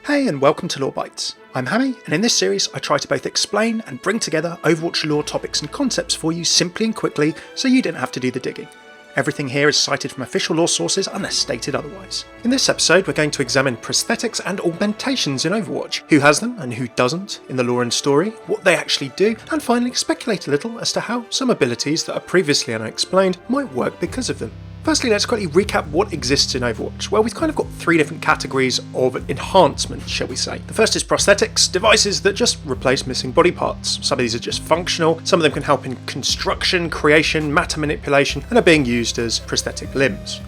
Hey and welcome to Lore Bytes. I'm Hammeh, and in this series I try to both explain and bring together Overwatch lore topics and concepts for you simply and quickly so you don't have to do the digging. Everything here is cited from official lore sources unless stated otherwise. In this episode we're going to examine prosthetics and augmentations in Overwatch, who has them and who doesn't in the lore and story, what they actually do, and finally speculate a little as to how some abilities that are previously unexplained might work because of them. Firstly, let's quickly recap what exists in Overwatch. Well, we've kind of got three different categories of enhancement, shall we say. The first is prosthetics, devices that just replace missing body parts. Some of these are just functional, some of them can help in construction, creation, matter manipulation, and are being used as prosthetic limbs.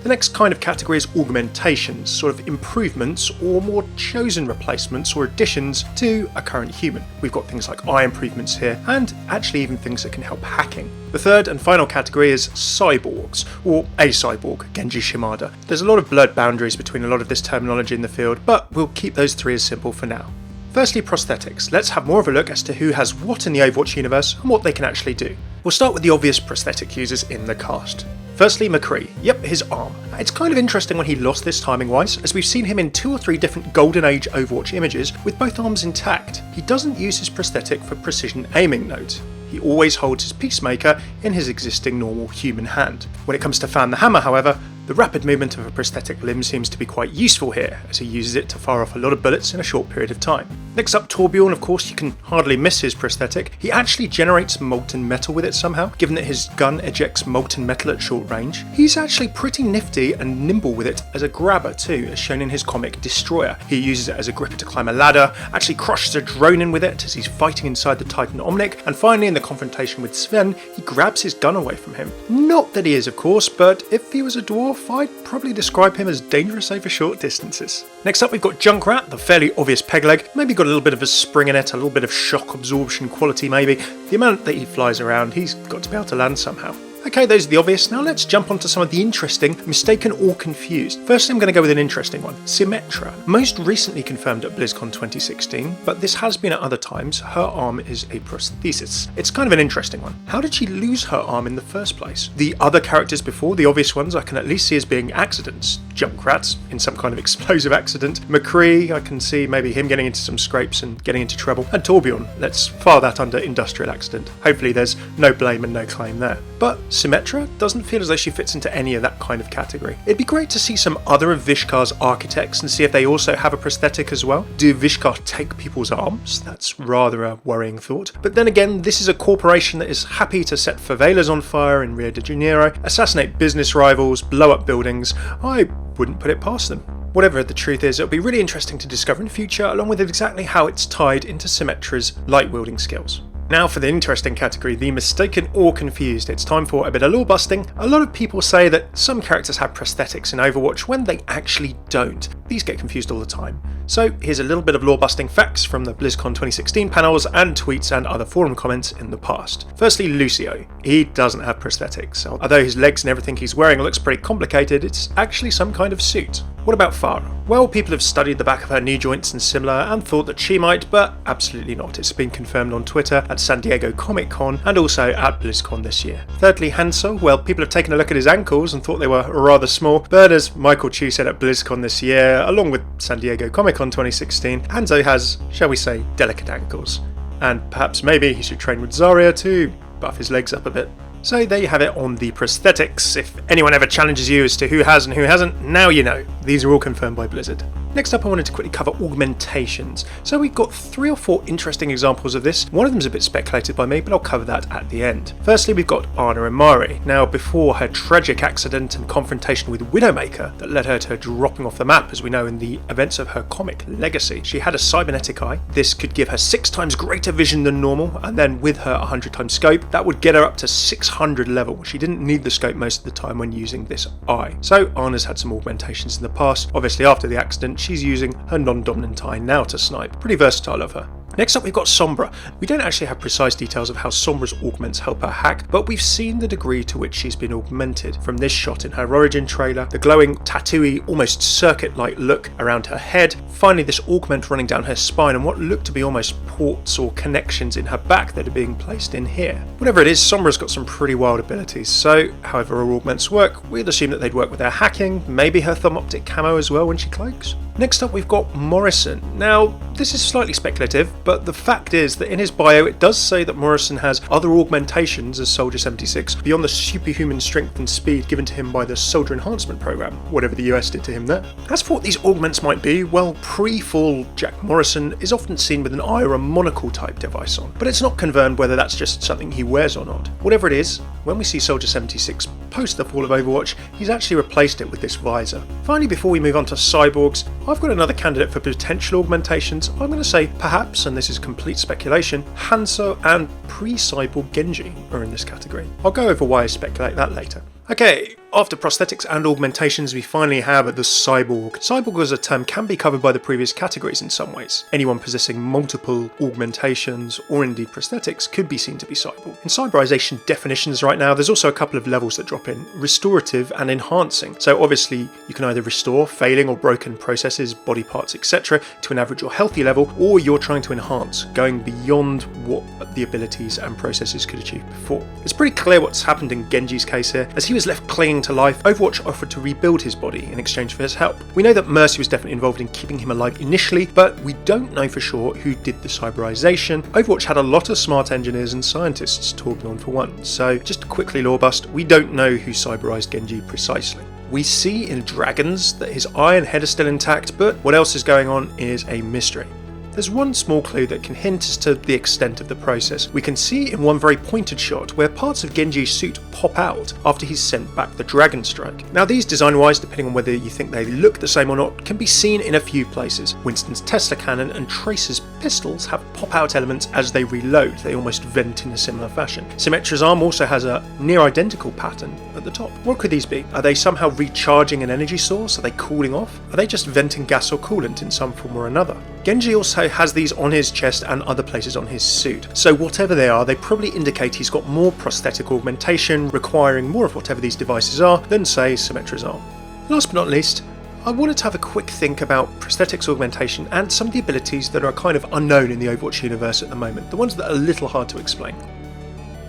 The next kind of category is augmentations, sort of improvements or more chosen replacements or additions to a current human. We've got things like eye improvements here, and actually even things that can help hacking. The third and final category is cyborgs, or a cyborg, Genji, Shimada. There's a lot of blurred boundaries between a lot of this terminology in the field, but we'll keep those three as simple for now. Firstly, prosthetics. Let's have more of a look as to who has what in the Overwatch universe and what they can actually do. We'll start with the obvious prosthetic users in the cast. Firstly, McCree. Yep, his arm. It's kind of interesting when he lost this timing-wise, as we've seen him in 2 or 3 different Golden Age Overwatch images with both arms intact. He doesn't use his prosthetic for precision aiming, note. He always holds his Peacemaker in his existing normal human hand. When it comes to fan the Hammeh, however, the rapid movement of a prosthetic limb seems to be quite useful here, as he uses it to fire off a lot of bullets in a short period of time. Next up, Torbjorn. Of course, you can hardly miss his prosthetic. He actually generates molten metal with it somehow, given that his gun ejects molten metal at short range. He's actually pretty nifty and nimble with it as a grabber too, as shown in his comic Destroyer. He uses it as a gripper to climb a ladder, actually crushes a drone in with it as he's fighting inside the Titan Omnic, and finally in the confrontation with Sven, he grabs his gun away from him. Not that he is, of course, but if he was a dwarf, I'd probably describe him as dangerous over short distances. Next up we've got Junkrat, the fairly obvious peg leg, maybe got a little bit of a spring in it, a little bit of shock absorption quality maybe. The amount that he flies around, he's got to be able to land somehow. Okay, those are the obvious. Now let's jump onto some of the interesting, mistaken or confused. Firstly, I'm going to go with an interesting one. Symmetra. Most recently confirmed at BlizzCon 2016, but this has been at other times. Her arm is a prosthesis. It's kind of an interesting one. How did she lose her arm in the first place? The other characters before, the obvious ones, I can at least see as being accidents. Junkrat, in some kind of explosive accident. McCree, I can see maybe him getting into some scrapes and getting into trouble. And Torbjorn, let's file that under industrial accident. Hopefully there's no blame and no claim there. But Symmetra doesn't feel as though she fits into any of that kind of category. It'd be great to see some other of Vishkar's architects and see if they also have a prosthetic as well. Do Vishkar take people's arms? That's rather a worrying thought. But then again, this is a corporation that is happy to set favelas on fire in Rio de Janeiro, assassinate business rivals, blow up buildings. I wouldn't put it past them. Whatever the truth is, it'll be really interesting to discover in the future, along with exactly how it's tied into Symmetra's light-wielding skills. Now for the interesting category, the mistaken or confused. It's time for a bit of lore busting. A lot of people say that some characters have prosthetics in Overwatch when they actually don't. These get confused all the time. So here's a little bit of lore busting facts from the BlizzCon 2016 panels and tweets and other forum comments in the past. Firstly, Lucio. He doesn't have prosthetics. Although his legs and everything he's wearing looks pretty complicated, it's actually some kind of suit. What about Farah? Well, people have studied the back of her knee joints and similar and thought that she might, but absolutely not. It's been confirmed on Twitter at San Diego Comic Con and also at BlizzCon this year. Thirdly, Hanzo. Well, people have taken a look at his ankles and thought they were rather small, but as Michael Chu said at BlizzCon this year, along with San Diego Comic Con 2016, Hanzo has, shall we say, delicate ankles. And perhaps maybe he should train with Zarya to buff his legs up a bit. So there you have it on the prosthetics. If anyone ever challenges you as to who has and who hasn't, now you know. These are all confirmed by Blizzard. Next up I wanted to quickly cover augmentations. So we've got 3 or 4 interesting examples of this. One of them is a bit speculated by me, but I'll cover that at the end. Firstly we've got Ana Amari. Now before her tragic accident and confrontation with Widowmaker that led her to dropping off the map, as we know in the events of her comic Legacy, she had a cybernetic eye. This could give her 6 times greater vision than normal, and then with her 100 times scope, that would get her up to 600 level. She didn't need the scope most of the time when using this eye. So Ana's had some augmentations in the past. Obviously after the accident, she's using her non-dominant eye now to snipe. Pretty versatile of her. Next up we've got Sombra. We don't actually have precise details of how Sombra's augments help her hack, but we've seen the degree to which she's been augmented from this shot in her origin trailer, the glowing, tattooey, almost circuit-like look around her head, finally this augment running down her spine and what look to be almost ports or connections in her back that are being placed in here. Whatever it is, Sombra's got some pretty wild abilities, so however her augments work, we'd assume that they'd work with her hacking, maybe her thumb optic camo as well when she cloaks. Next up we've got Morrison. Now, this is slightly speculative, but the fact is that in his bio it does say that Morrison has other augmentations as Soldier 76 beyond the superhuman strength and speed given to him by the Soldier Enhancement program, whatever the US did to him there. As for what these augments might be, well, pre-fall Jack Morrison is often seen with an eye or a monocle type device on, but it's not confirmed whether that's just something he wears or not. Whatever it is, when we see Soldier 76 post the fall of Overwatch, he's actually replaced it with this visor. Finally, before we move on to cyborgs, I've got another candidate for potential augmentations. I'm going to say perhaps, and this is complete speculation, Hanzo and pre-cyborg Genji are in this category. I'll go over why I speculate that later. Okay, after prosthetics and augmentations we finally have the cyborg. Cyborg as a term can be covered by the previous categories in some ways. Anyone possessing multiple augmentations or indeed prosthetics could be seen to be cyborg. In cyberization definitions right now there's also a couple of levels that drop in, restorative and enhancing. So obviously you can either restore failing or broken processes, body parts etc. to an average or healthy level, or you're trying to enhance, going beyond what the abilities and processes could achieve before. It's pretty clear what's happened in Genji's case here. As he was left clinging to life, Overwatch offered to rebuild his body in exchange for his help. We know that Mercy was definitely involved in keeping him alive initially, but we don't know for sure who did the cyberization. Overwatch had a lot of smart engineers and scientists to Torbjorn for one, so just to quickly lore bust, we don't know who cyberized Genji precisely. We see in Dragons that his eye and head are still intact, but what else is going on is a mystery. There's one small clue that can hint as to the extent of the process. We can see in one very pointed shot where parts of Genji's suit pop out after he's sent back the Dragonstrike. Now these design-wise, depending on whether you think they look the same or not, can be seen in a few places. Winston's Tesla cannon and Tracer's pistols have pop-out elements as they reload. They almost vent in a similar fashion. Symmetra's arm also has a near-identical pattern at the top. What could these be? Are they somehow recharging an energy source? Are they cooling off? Are they just venting gas or coolant in some form or another? Genji also has these on his chest and other places on his suit, so whatever they are, they probably indicate he's got more prosthetic augmentation, requiring more of whatever these devices are than, say, Symmetra's arm. Last but not least, I wanted to have a quick think about prosthetics augmentation and some of the abilities that are kind of unknown in the Overwatch universe at the moment, the ones that are a little hard to explain.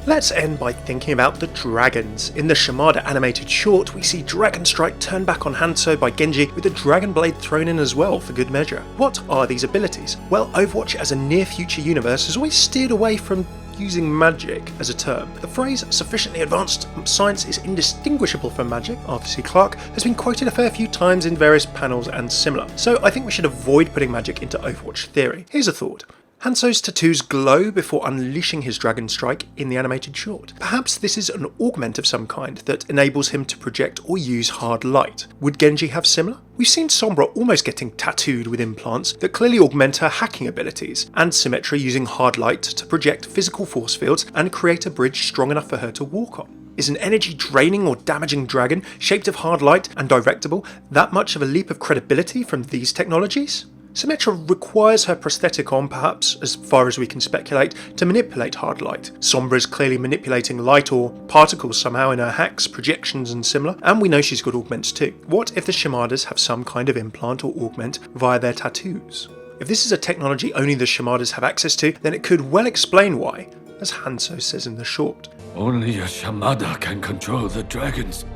Let's end by thinking about the dragons. In the Shimada animated short, we see Dragonstrike turn back on Hanzo by Genji with the Dragonblade thrown in as well for good measure. What are these abilities? Well, Overwatch as a near-future universe has always steered away from using magic as a term. The phrase sufficiently advanced science is indistinguishable from magic, Arthur C. Clarke, has been quoted a fair few times in various panels and similar, so I think we should avoid putting magic into Overwatch theory. Here's a thought. Hanzo's tattoos glow before unleashing his Dragonstrike in the animated short. Perhaps this is an augment of some kind that enables him to project or use hard light. Would Genji have similar? We've seen Sombra almost getting tattooed with implants that clearly augment her hacking abilities, and Symmetra using hard light to project physical force fields and create a bridge strong enough for her to walk on. Is an energy draining or damaging dragon shaped of hard light and directable that much of a leap of credibility from these technologies? Symmetra requires her prosthetic on, perhaps, as far as we can speculate, to manipulate hard light. Sombra is clearly manipulating light or particles somehow in her hacks, projections and similar, and we know she's got augments too. What if the Shimadas have some kind of implant or augment via their tattoos? If this is a technology only the Shimadas have access to, then it could well explain why, as Hanzo says in the short. Only a Shimada can control the dragons.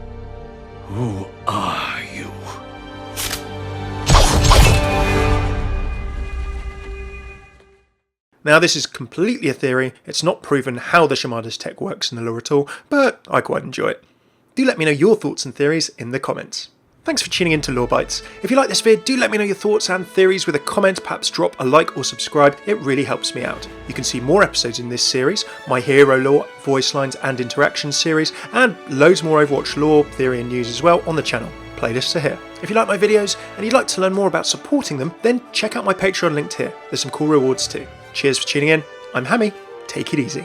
Who are you? Now this is completely a theory, it's not proven how the Shimada's tech works in the lore at all, but I quite enjoy it. Do let me know your thoughts and theories in the comments. Thanks for tuning in to Lore Bytes. If you like this vid, do let me know your thoughts and theories with a comment, perhaps drop a like or subscribe, it really helps me out. You can see more episodes in this series, my hero lore, voice lines and interaction series, and loads more Overwatch lore, theory and news as well on the channel. Playlists are here. If you like my videos and you'd like to learn more about supporting them, then check out my Patreon linked here. There's some cool rewards too. Cheers for tuning in. I'm Hammeh. Take it easy.